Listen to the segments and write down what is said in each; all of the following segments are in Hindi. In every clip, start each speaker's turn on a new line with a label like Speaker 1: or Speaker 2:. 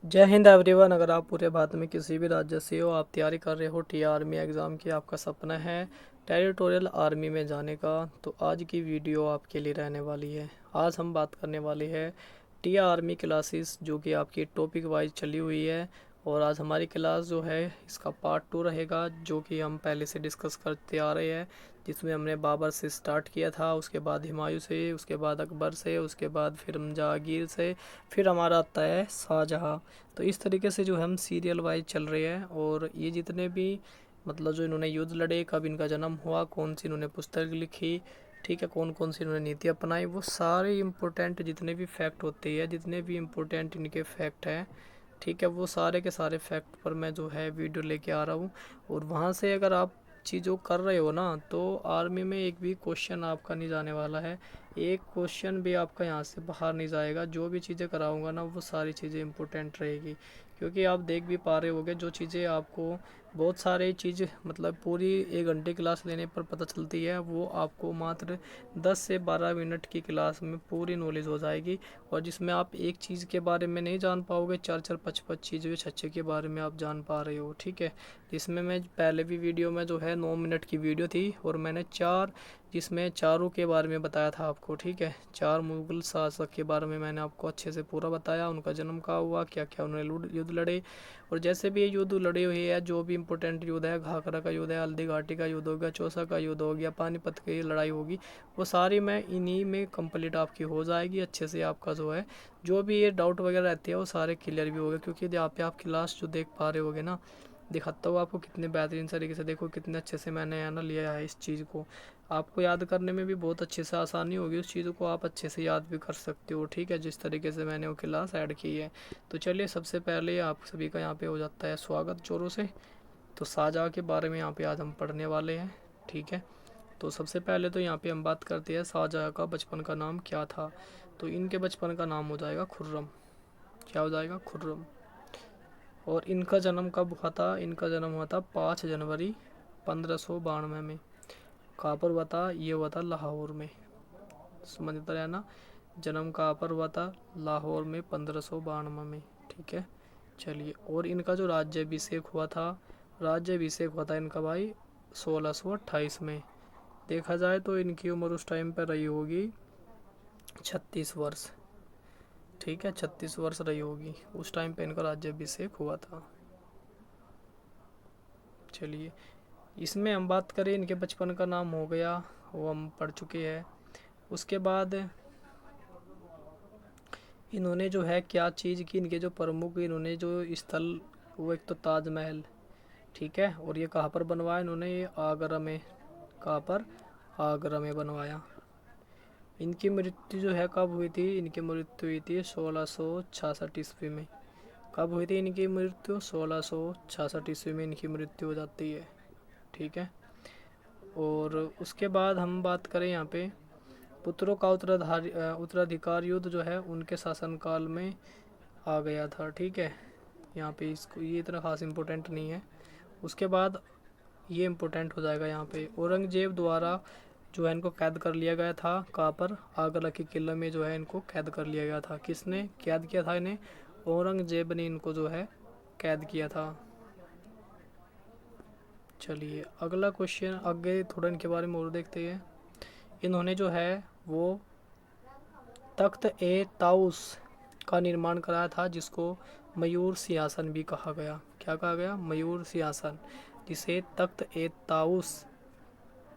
Speaker 1: जय हिंद एवरीवन। अगर आप पूरे भारत में किसी भी राज्य से हो, आप तैयारी कर रहे हो टी आर्मी एग्ज़ाम की, आपका सपना है टेरिटोरियल आर्मी में जाने का, तो आज की वीडियो आपके लिए रहने वाली है। आज हम बात करने वाले हैं टी आर्मी क्लासेस जो कि आपकी टॉपिक वाइज चली हुई है। और आज हमारी क्लास जो है इसका पार्ट 2 रहेगा, जो कि हम पहले से डिस्कस करते आ रहे हैं, जिसमें हमने बाबर से स्टार्ट किया था, उसके बाद हुमायूं से, उसके बाद अकबर से, उसके बाद फिर हम जहांगीर से, फिर हमारा आता है शाहजहाँ। तो इस तरीके से जो हम सीरियल वाइज चल रहे हैं। और ये जितने भी मतलब जो इन्होंने युद्ध लड़े, कब इनका जन्म हुआ, कौन सी इन्होंने पुस्तक लिखी, ठीक है, कौन कौन सी इन्होंने नीति अपनाई, वो सारे इम्पोर्टेंट जितने भी फैक्ट होते हैं, जितने भी इम्पोर्टेंट इनके फैक्ट हैं, ठीक है, वो सारे के सारे फैक्ट पर मैं जो है वीडियो लेके आ रहा हूँ। और वहाँ से अगर आप चीज़ों कर रहे हो ना, तो आर्मी में एक भी क्वेश्चन आपका नहीं जाने वाला है। एक क्वेश्चन भी आपका यहाँ से बाहर नहीं जाएगा। जो भी चीज़ें कराऊंगा ना, वो सारी चीज़ें इंपॉर्टेंट रहेगी। क्योंकि आप देख भी पा रहे होगे जो चीज़ें आपको बहुत सारे चीज़ मतलब पूरी 1 घंटे क्लास लेने पर पता चलती है, वो आपको मात्र 10 से 12 मिनट की क्लास में पूरी नॉलेज हो जाएगी। और जिसमें आप एक चीज़ के बारे में नहीं जान पाओगे, 4-4 5-5 चीज़ें छः के बारे में आप जान पा रहे हो, ठीक है। जिसमें मैं पहले भी वीडियो में जो है 9 मिनट की वीडियो थी, और मैंने जिसमें चारों के बारे में बताया था आपको, ठीक है। 4 मुगल शासक के बारे में मैंने आपको अच्छे से पूरा बताया, उनका जन्म कहाँ हुआ, क्या क्या उन्होंने युद्ध लड़े। और जैसे भी ये युद्ध लड़े हुए हैं, जो भी इंपॉर्टेंट युद्ध है, घाघरा का युद्ध है, हल्दी घाटी का युद्ध हो गया, चौसा का युद्ध हो गया, पानीपत की लड़ाई होगी, वो सारी मैं इन्हीं में कंप्लीट आपकी हो जाएगी अच्छे से। आपका जो है जो भी ये डाउट वगैरह रहते हैं वो सारे क्लियर भी हो गए। क्योंकि यहाँ पे आप क्लास जो देख पा रहे होगे ना, दिखाता हूँ आपको कितने बेहतरीन तरीके से, देखो कितने अच्छे से मैंने है ना लिया है इस चीज़ को। आपको याद करने में भी बहुत अच्छे से आसानी होगी, उस चीज़ों को आप अच्छे से याद भी कर सकते हो, ठीक है, जिस तरीके से मैंने वो क्लास ऐड की है। तो चलिए, सबसे पहले आप सभी का यहाँ पे हो जाता है स्वागत जोरों से। तो शाहजहाँ के बारे में यहाँ पे आज हम पढ़ने वाले हैं, ठीक है। तो सबसे पहले तो यहाँ पे हम बात करते हैं शाहजहाँ का बचपन का नाम क्या था। तो इनके बचपन का नाम हो जाएगा खुर्रम। क्या हो जाएगा? खुर्रम। और इनका जन्म कब हुआ था? इनका जन्म हुआ था 5 जनवरी 1592 में। कहाँ पर हुआ था? ये हुआ था लाहौर में। समझते रहे ना, जन्म कहाँ पर हुआ था? लाहौर में 1592 में, ठीक है। चलिए, और इनका जो राज्याभिषेक हुआ था, राज्याभिषेक हुआ था इनका भाई 1628 में। देखा जाए तो इनकी उम्र उस टाइम पर रही होगी 36 वर्ष, ठीक है, 36 वर्ष रही होगी उस टाइम पे इनका राज्याभिषेक हुआ था। चलिए, इसमें हम बात करें, इनके बचपन का नाम हो गया, वो हम पढ़ चुके हैं। उसके बाद इन्होंने जो है क्या चीज़ की, इनके जो प्रमुख इन्होंने जो स्थल, वो एक तो ताजमहल, ठीक है। और ये कहाँ पर बनवाया इन्होंने? ये आगरा में। कहाँ पर? आगरा में बनवाया। इनकी मृत्यु जो है कब हुई थी? इनकी मृत्यु हुई थी 1666 ईस्वी में। कब हुई थी इनकी मृत्यु? 1666 ईस्वी में इनकी मृत्यु हो जाती है, ठीक है। और उसके बाद हम बात करें यहाँ पे पुत्रों का उत्तराधिकार युद्ध जो है उनके शासनकाल में आ गया था, ठीक है। यहाँ पे इसको ये इतना खास इम्पोर्टेंट नहीं है। उसके बाद ये इम्पोर्टेंट हो जाएगा यहाँ पे, औरंगजेब द्वारा जो है इनको कैद कर लिया गया था। कहाँ पर? आगरा के किले में जो है इनको कैद कर लिया गया था। किसने कैद किया था इन्हें? औरंगजेब ने इनको जो है कैद किया था। चलिए, अगला क्वेश्चन आगे थोड़ा इनके बारे में और देखते हैं। इन्होंने जो है वो तख्त ए ताउस का निर्माण कराया था, जिसको मयूर सिंहासन भी कहा गया। क्या कहा गया? मयूर सिंहासन, जिसे तख्त ए ताउस,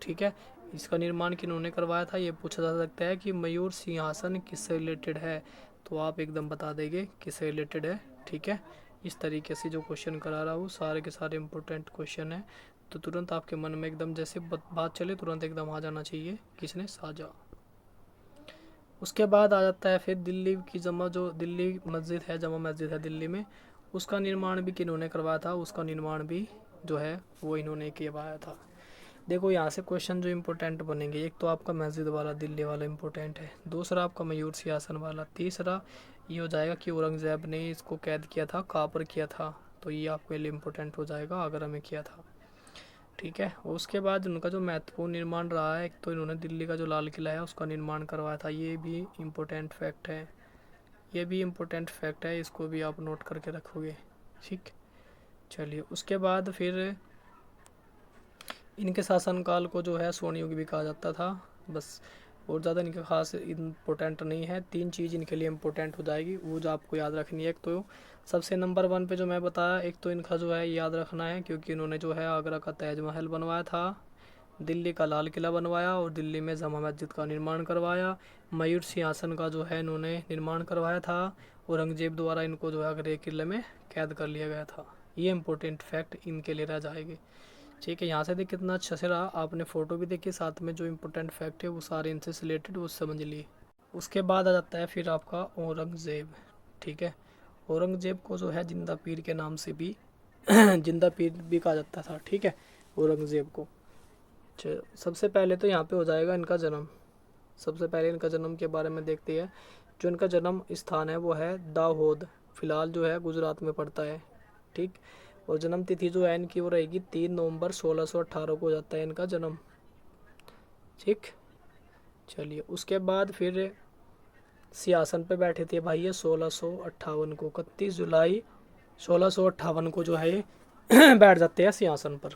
Speaker 1: ठीक है। इसका निर्माण किन्होंने करवाया था? ये पूछा जा सकता है कि मयूर सिंहासन किससे रिलेटेड है, तो आप एकदम बता देंगे किससे रिलेटेड है, ठीक है। इस तरीके से जो क्वेश्चन करा रहा हूँ सारे के सारे इंपॉर्टेंट क्वेश्चन है, तो तुरंत आपके मन में एकदम जैसे बात चले तुरंत एकदम आ जाना चाहिए किसने? शाहजहाँ। उसके बाद आ जाता है फिर दिल्ली की जो दिल्ली मस्जिद है, जमा मस्जिद है दिल्ली में, उसका निर्माण भी किन्होंने करवाया था? उसका निर्माण भी जो है वो इन्होंने करवाया था। देखो, यहाँ से क्वेश्चन जो इम्पोर्टेंट बनेंगे, एक तो आपका मस्जिद वाला दिल्ली वाला इम्पोर्टेंट है, दूसरा आपका मयूर सिंहासन वाला, तीसरा ये हो जाएगा कि औरंगजेब ने इसको कैद किया था, कहाँ पर किया था, तो ये आपके लिए इम्पोर्टेंट हो जाएगा, आगरा में किया था, ठीक है। उसके बाद उनका जो महत्वपूर्ण निर्माण रहा है, एक तो इन्होंने दिल्ली का जो लाल किला है उसका निर्माण करवाया था, ये भी इम्पोर्टेंट फैक्ट है। ये भी इम्पोर्टेंट फैक्ट है, इसको भी आप नोट करके रखोगे। ठीक, चलिए उसके बाद फिर इनके शासनकाल को जो है स्वर्ण युग भी कहा जाता था। बस और ज़्यादा इनके खास इम्पोर्टेंट नहीं है। 3 चीज़ इनके लिए इम्पोर्टेंट हो जाएगी, वो जो आपको याद रखनी है। एक तो सबसे नंबर 1 पे जो मैं बताया, एक तो इनका जो है याद रखना है, क्योंकि इन्होंने जो है आगरा का ताजमहल बनवाया था, दिल्ली का लाल किला बनवाया और दिल्ली में जामा मस्जिद का निर्माण करवाया। मयूर सिंहासन का जो है इन्होंने निर्माण करवाया था। औरंगजेब द्वारा इनको जो है आगरे किले में कैद कर लिया गया था। ये इम्पोर्टेंट फैक्ट इनके लिए रह जाएगी। ठीक है, यहाँ से देख कितना अच्छा से रहा, आपने फ़ोटो भी देखी, साथ में जो इम्पोर्टेंट फैक्ट है वो सारे इनसे रिलेटेड वो समझ लिए। उसके बाद आ जाता है फिर आपका औरंगज़ेब। ठीक है, औरंगज़ेब को जो है जिंदा पीर के नाम से भी जिंदा पीर भी कहा जाता था। ठीक है, औरंगज़ेब को। सबसे पहले तो यहाँ पे हो जाएगा इनका जन्म। सबसे पहले इनका जन्म के बारे में देखते हैं। जो इनका जन्म स्थान है वो है दाहोद, फिलहाल जो है गुजरात में पड़ता है। ठीक, और जन्म तिथि जो है इनकी वो रहेगी 3 नवंबर 1618 को हो जाता है इनका जन्म। ठीक, चलिए उसके बाद फिर सिंहासन पे बैठे थे भाई ये 1658 को, 31 जुलाई 1658 को जो है ये बैठ जाते हैं सिंहासन पर।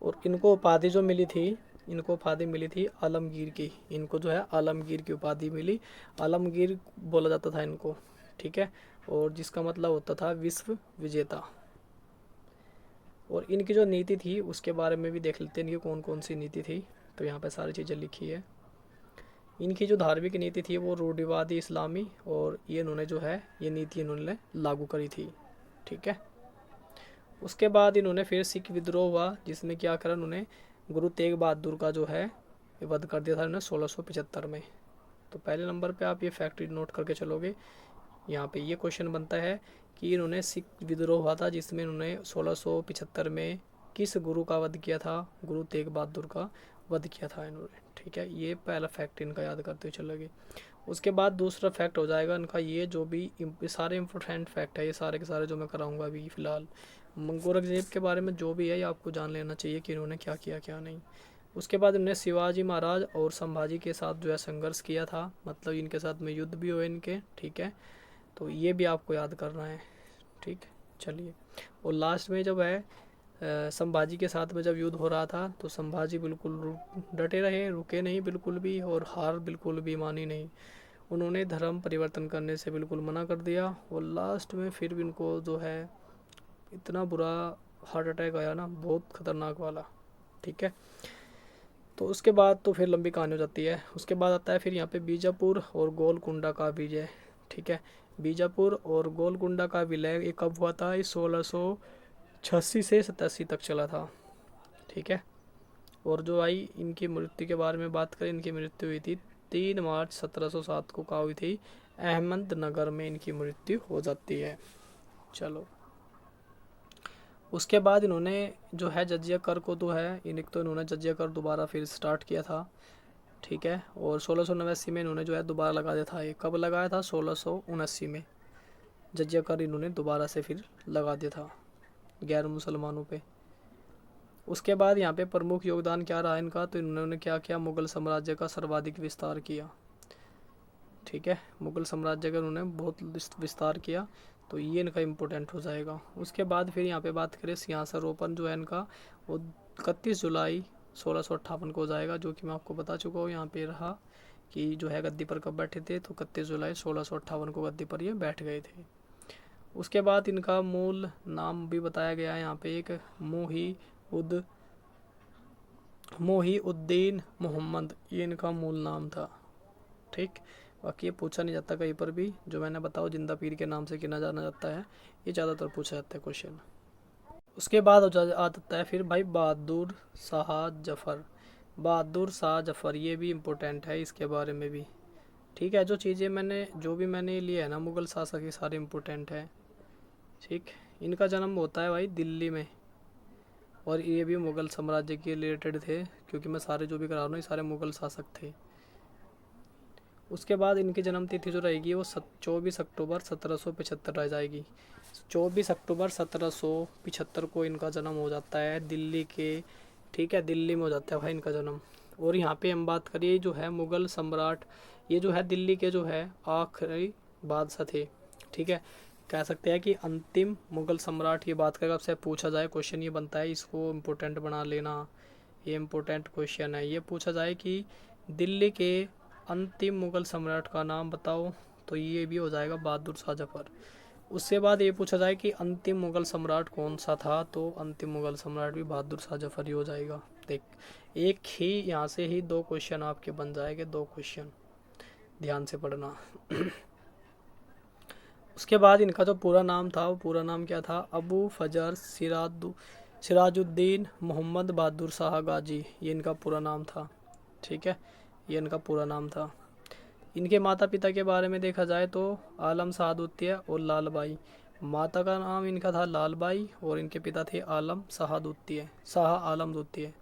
Speaker 1: और इनको उपाधि जो मिली थी, इनको उपाधि मिली थी आलमगीर की। इनको जो है आलमगीर की उपाधि मिली। आलमगीर बोला जाता था इनको। ठीक है, और जिसका मतलब होता था विश्व विजेता। और इनकी जो नीति थी उसके बारे में भी देख लेते हैं, इनकी कौन कौन सी नीति थी। तो यहाँ पे सारी चीज़ें लिखी है। इनकी जो धार्मिक नीति थी वो रूढ़िवादी इस्लामी, और ये इन्होंने जो है ये नीति इन्होंने लागू करी थी। ठीक है, उसके बाद इन्होंने फिर सिख विद्रोह हुआ, जिसमें क्या करा उन्होंने गुरु तेग बहादुर का जो है वध कर दिया था उन्होंने 1675 में। तो पहले नंबर पे आप ये फैक्ट नोट करके चलोगे। यहाँ पे ये क्वेश्चन बनता है कि इन्होंने सिख विद्रोह हुआ था, जिसमें इन्होंने 1675 में किस गुरु का वध किया था? गुरु तेग बहादुर का वध किया था इन्होंने। ठीक है, ये पहला फैक्ट इनका याद करते हुए चलोगे। उसके बाद दूसरा फैक्ट हो जाएगा इनका, ये जो भी सारे इम्पोर्टेंट फैक्ट है, ये सारे के सारे जो मैं कराऊंगा अभी फ़िलहाल, औरंगजेब के बारे में जो भी है ये आपको जान लेना चाहिए कि इन्होंने क्या किया क्या नहीं। उसके बाद इन्होंने शिवाजी महाराज और संभाजी के साथ जो है संघर्ष किया था, मतलब इनके साथ में युद्ध भी हुए इनके। ठीक है, तो ये भी आपको याद करना है। ठीक, चलिए। और लास्ट में जब है संभाजी के साथ में जब युद्ध हो रहा था, तो संभाजी बिल्कुल डटे रहे, रुके नहीं बिल्कुल भी, और हार बिल्कुल भी मानी नहीं। उन्होंने धर्म परिवर्तन करने से बिल्कुल मना कर दिया। और लास्ट में फिर भी इनको जो है इतना बुरा हार्ट अटैक आया ना, बहुत खतरनाक वाला। ठीक है, तो उसके बाद तो फिर लंबी कहानी हो जाती है। उसके बाद आता है फिर यहाँ पे बीजापुर और गोलकुंडा का विजय। ठीक है, बीजापुर और गोलकुंडा का विलय ये कब हुआ था? 1686 से 87 तक चला था। ठीक है, और जो आई इनकी मृत्यु के बारे में बात करें, इनकी मृत्यु हुई थी 3 मार्च 1707 को हुई थी। अहमदनगर में इनकी मृत्यु हो जाती है। चलो, उसके बाद इन्होंने जो है जजिया कर को तो है तो इन्होंने जजिया कर दोबारा फिर स्टार्ट किया था। ठीक है, और 1689 में इन्होंने जो है दोबारा लगा दिया था। ये कब लगाया था? 1679 में जजिया कर इन्होंने दोबारा से फिर लगा दिया था गैर मुसलमानों पे। उसके बाद यहाँ पे प्रमुख योगदान क्या रहा इनका? तो इन्होंने क्या किया? मुगल साम्राज्य का सर्वाधिक विस्तार किया। ठीक है, मुगल साम्राज्य का उन्होंने बहुत विस्तार किया, तो ये इनका इम्पोर्टेंट हो जाएगा। उसके बाद फिर यहाँ पे बात करें सिंहासरोपण जो है इनका, वो 31 जुलाई 1658 को हो जाएगा, जो कि मैं आपको बता चुका हूँ। यहाँ पे रहा कि जो है गद्दी पर कब बैठे थे, तो 31 जुलाई 1658 को गद्दी पर ये बैठ गए थे। उसके बाद इनका मूल नाम भी बताया गया है यहाँ पे, एक मोही उद्दीन मोहम्मद, ये इनका मूल नाम था। ठीक, बाकी ये पूछा नहीं जाता कहीं पर भी, जो मैंने बताओ जिंदा पीर के नाम से किना जाना जाता है, ये ज़्यादातर पूछा जाता है क्वेश्चन। उसके बाद आ जाता है फिर भाई बहादुर शाह जफ़र। बहादुर शाह जफ़र ये भी इम्पोर्टेंट है, इसके बारे में भी। ठीक है, जो भी मैंने लिया है ना मुग़ल शासक, ये सारे इम्पोर्टेंट है। ठीक, इनका जन्म होता है भाई दिल्ली में, और ये भी मुग़ल साम्राज्य के रिलेटेड थे, क्योंकि मैं सारे जो भी करा रहा हूँ ये सारे मुग़ल शासक थे। उसके बाद इनकी जन्म तिथि जो रहेगी वो 24 अक्टूबर 1775 रह जाएगी। 24 अक्टूबर 1775 को इनका जन्म हो जाता है दिल्ली के। ठीक है, दिल्ली में हो जाता है भाई इनका जन्म। और यहाँ पे हम बात करिए जो है मुग़ल सम्राट, ये जो है दिल्ली के जो है आखिरी बादशाह थे। ठीक है, कह सकते हैं कि अंतिम मुग़ल सम्राट की बात करके आपसे पूछा जाए, क्वेश्चन ये बनता है, इसको इम्पोर्टेंट बना लेना, ये इम्पोर्टेंट क्वेश्चन है। ये पूछा जाए कि दिल्ली के अंतिम मुग़ल सम्राट का नाम बताओ, तो ये भी हो जाएगा बहादुर शाह जफ़र। उसके बाद ये पूछा जाए कि अंतिम मुग़ल सम्राट कौन सा था, तो अंतिम मुग़ल सम्राट भी बहादुर शाह जफ़र ही हो जाएगा। देख, एक ही यहाँ से ही 2 क्वेश्चन आपके बन जाएंगे, 2 क्वेश्चन, ध्यान से पढ़ना। उसके बाद इनका जो पूरा नाम था, वो पूरा नाम क्या था, अबू फजर सिराजुद्दीन मोहम्मद बहादुर शाह गाजी, ये इनका पूरा नाम था। ठीक है, ये इनका पूरा नाम था। इनके माता पिता के बारे में देखा जाए तो आलम शहादुत्तीय और लालबाई। माता का नाम इनका था लालबाई और इनके पिता थे आलम शहादुत्तीय, शाह आलम द्वितीय।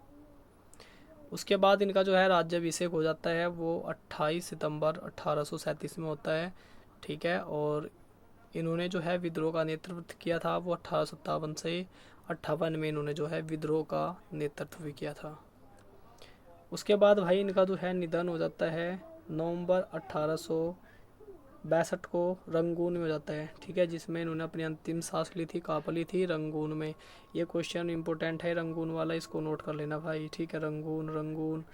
Speaker 1: उसके बाद इनका जो है राज्याभिषेक हो जाता है, वो 28 सितंबर 1837 में होता है। ठीक है, और इन्होंने जो है विद्रोह का नेतृत्व किया था, वो 1857 से 58 में इन्होंने जो है विद्रोह का नेतृत्व भी किया था। उसके बाद भाई इनका जो है निधन हो जाता है नवंबर 1862 को रंगून में हो जाता है। ठीक है, जिसमें इन्होंने अपनी अंतिम सांस ली थी, कहाँ पर ली थी, रंगून में। ये क्वेश्चन इंपॉर्टेंट है रंगून वाला, इसको नोट कर लेना भाई। ठीक है, रंगून रंगून,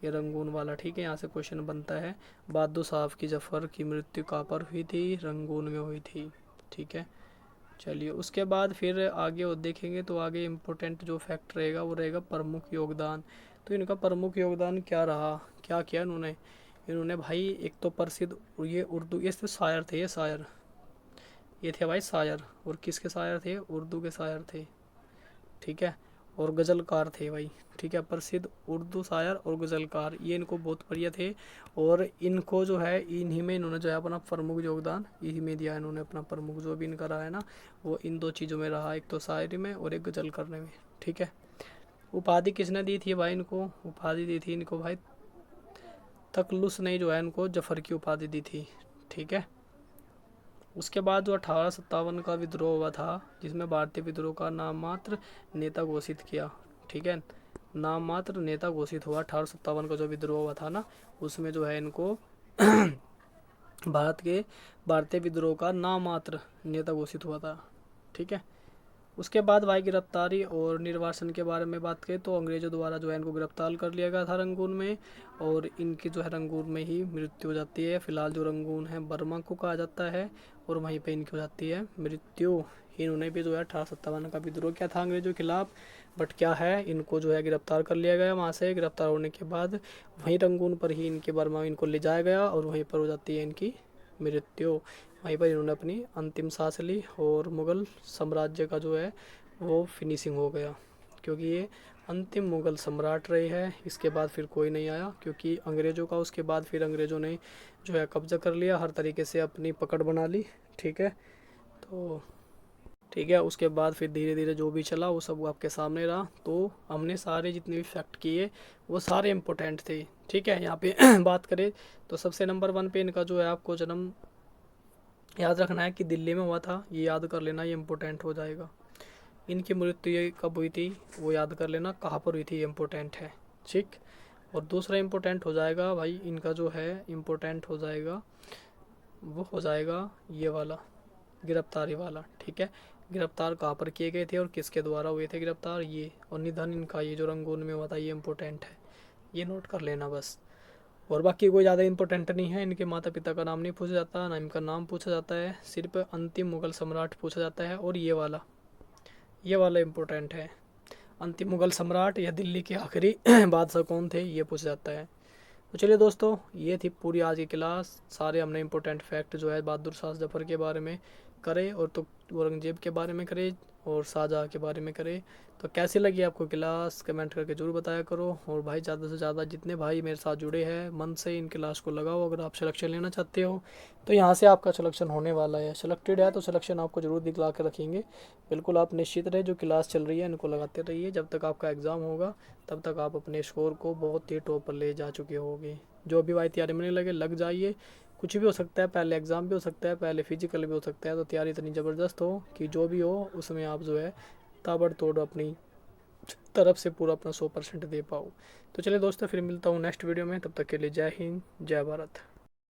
Speaker 1: ये रंगून वाला। ठीक है, यहाँ से क्वेश्चन बनता है, बहादुर शाह की जफ़र की मृत्यु कहाँ पर हुई थी, रंगून में हुई थी। ठीक है, चलिए उसके बाद फिर आगे और देखेंगे, तो आगे इम्पोर्टेंट जो फैक्ट रहेगा वो रहेगा प्रमुख योगदान। तो इनका प्रमुख योगदान क्या रहा, क्या किया इन्होंने, इन्होंने भाई एक तो प्रसिद्ध ये उर्दू, ये तो शायर थे, ये शायर, ये थे भाई शायर। और किसके शायर थे, उर्दू के शायर थे। ठीक है, और गज़लकार थे भाई। ठीक है, प्रसिद्ध उर्दू शायर और गज़लकार, ये इनको बहुत प्रिय थे। और इनको जो है इन्हीं में इन्होंने जो है अपना प्रमुख योगदान इन्हीं में दिया। इन्होंने अपना प्रमुख जो भी इनका रहा है ना, वो इन 2 चीज़ों में रहा, एक तो शायरी में और एक गज़ल करने में। ठीक है, उपाधि किसने दी थी भाई इनको, उपाधि दी थी इनको भाई तकलुस ने जो है इनको जफ़र की उपाधि दी थी। ठीक है, उसके बाद जो 1857 का विद्रोह हुआ था, जिसमें भारतीय विद्रोह का नाम मात्र नेता घोषित किया। ठीक है, नाम मात्र नेता घोषित हुआ 1857 का जो विद्रोह हुआ था ना, उसमें जो है इनको भारतीय विद्रोह का नाम मात्र नेता घोषित हुआ था। ठीक है, उसके बाद भाई गिरफ्तारी और निर्वासन के बारे में बात करें तो अंग्रेज़ों द्वारा जो है इनको गिरफ्तार कर लिया गया था रंगून में, और इनकी जो है रंगून में ही मृत्यु हो जाती है। फिलहाल जो रंगून है बर्मा को कहा जाता है, और वहीं पे इनकी हो जाती है मृत्यु। इन्होंने भी जो है 1857 का विद्रोह किया था अंग्रेज़ों के खिलाफ, बट क्या है, इनको जो है गिरफ्तार कर लिया गया। वहाँ से गिरफ्तार होने के बाद वहीं रंगून पर ही इनके बर्मा इनको ले जाया गया, और वहीं पर हो जाती है इनकी मृत्यु। वहीं पर इन्होंने अपनी अंतिम सांस ली, और मुग़ल साम्राज्य का जो है वो फिनिशिंग हो गया, क्योंकि ये अंतिम मुग़ल सम्राट रहे हैं। इसके बाद फिर कोई नहीं आया, क्योंकि अंग्रेज़ों का उसके बाद फिर अंग्रेज़ों ने जो है कब्जा कर लिया, हर तरीके से अपनी पकड़ बना ली। ठीक है, तो ठीक है, उसके बाद फिर धीरे धीरे जो भी चला वो सब आपके सामने रहा। तो हमने सारे जितने भी फैक्ट किए वो सारे इम्पोर्टेंट थे। ठीक है, यहाँ पे बात करें तो सबसे नंबर 1 पे इनका जो है आपको जन्म याद रखना है कि दिल्ली में हुआ था, ये याद कर लेना, ये इम्पोर्टेंट हो जाएगा। इनकी मृत्यु ये कब हुई थी वो याद कर लेना, कहाँ पर हुई थी, ये इम्पोर्टेंट है। ठीक, और दूसरा इम्पोर्टेंट हो जाएगा भाई इनका जो है इम्पोर्टेंट हो जाएगा, वो हो जाएगा ये वाला, गिरफ्तारी वाला। ठीक है, गिरफ्तार कहाँ पर किए गए थे और किसके द्वारा हुए थे गिरफ्तार, ये, और निधन इनका ये जो रंगून में हुआ था, ये इम्पोर्टेंट है, ये नोट कर लेना बस। और बाकी कोई ज़्यादा इंपॉर्टेंट नहीं है। इनके माता पिता का नाम नहीं पूछा जाता, ना इनका नाम पूछा जाता है, सिर्फ अंतिम मुग़ल सम्राट पूछा जाता है। और ये वाला इम्पोर्टेंट है, अंतिम मुग़ल सम्राट या दिल्ली के आखिरी बादशाह कौन थे, ये पूछा जाता है। तो चलिए दोस्तों, ये थी पूरी आज की क्लास। सारे हमने इंपॉर्टेंट फैक्ट जो है बहादुर शाह जफ़र के बारे में करे, और तो औरंगजेब के बारे में करे, और शाहजहाँ के बारे में करे। तो कैसी लगी आपको क्लास, कमेंट करके ज़रूर बताया करो। और भाई ज़्यादा से ज़्यादा जितने भाई मेरे साथ जुड़े हैं मन से इन क्लास को लगाओ। अगर आप सिलेक्शन लेना चाहते हो तो यहाँ से आपका सिलेक्शन होने वाला है। सिलेक्टेड है तो सिलेक्शन आपको ज़रूर दिखला कर रखेंगे। बिल्कुल आप निश्चित रहे, जो क्लास चल रही है इनको लगाते रहिए, जब तक आपका एग्ज़ाम होगा तब तक आप अपने स्कोर को बहुत ही टॉप पर ले जा चुके होंगे। जो भी भाई तैयारी में नहीं लगे, लग जाइए, कुछ भी हो सकता है, पहले एग्ज़ाम भी हो सकता है, पहले फिजिकल भी हो सकता है। तो तैयारी इतनी ज़बरदस्त हो कि जो भी हो उसमें आप जो है ताबड़तोड़ अपनी तरफ से पूरा अपना 100% दे पाऊँ। तो चलिए दोस्तों, फिर मिलता हूँ नेक्स्ट वीडियो में, तब तक के लिए जय हिंद, जय भारत।